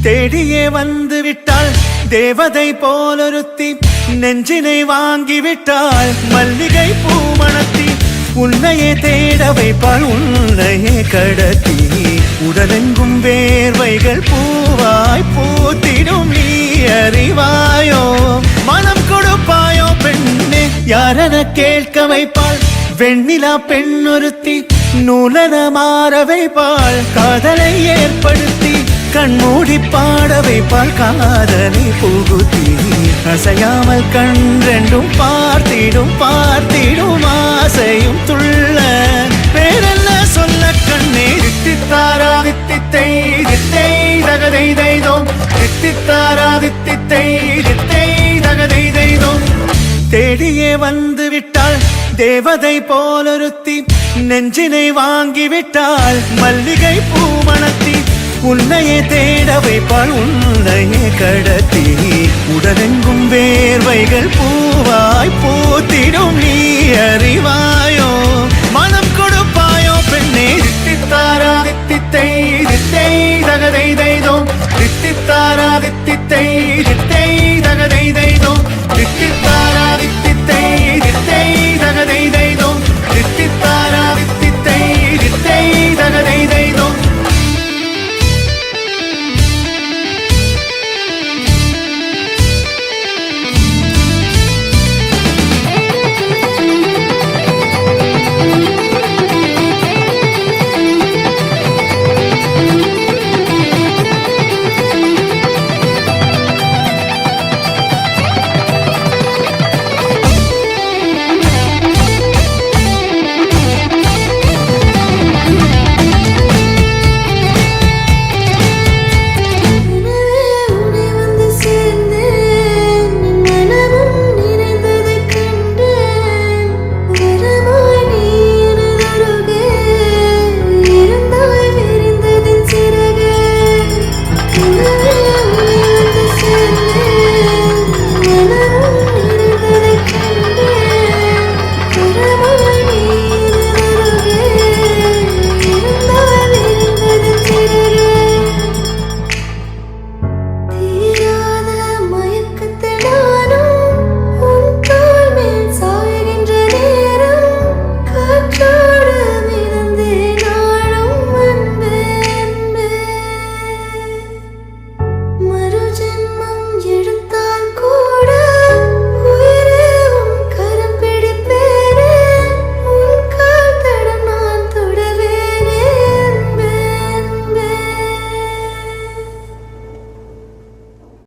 தேடியே வந்து விட்டாள் தேவதை போலொருத்தி நெஞ்சினை வாங்கிவிட்டாள் மல்லிகை பூமணத்தி உன்னையே தேட வைப்பாள் உன்னையே கடத்தி உடலெங்கும் வேர்வைகள் பூவாய் பூத்திடும் நீ அறிவாயோ மனம் கொடுப்பாயோ பெண்ணே யாரென கேட்க வைப்பாள் வெண்ணிலா பெண்ணொருத்தி நூலன மாற வைப்பாள் காதலை ஏற்படுத்தி கண்மூடி பாட வைப்பாள் காதலை புகுத்தி அசையாமல் கண்ரெண்டும் பார்த்திடும் பார்த்திடும் ஆசையும் துள்ள பேரெல்ல சொல்ல கண்ணே தித்தித்தாரா தித்தித்தை தித்தை தகதை தைதோம் தித்தித்தாரா தித்தித்தை தித்தை தகதை தைதோம் தேடியே வந்து விட்டாள் தேவதை போலொருத்தி நெஞ்சினை வாங்கிவிட்டாள் மல்லிகை பூமணத்தி உன்னையே தேட வைப்பாள் உன்னையே கடத்தி உடலெங்கும் வேர்வைகள் பூவாய் பூத்திடும் நீ அறிவாயோ மனம் கொடுப்பாயோ பெண்ணே தித்தித்தாரா தித்தித்தை தித்தை தகதை தைதோம் தித்தித்தாரா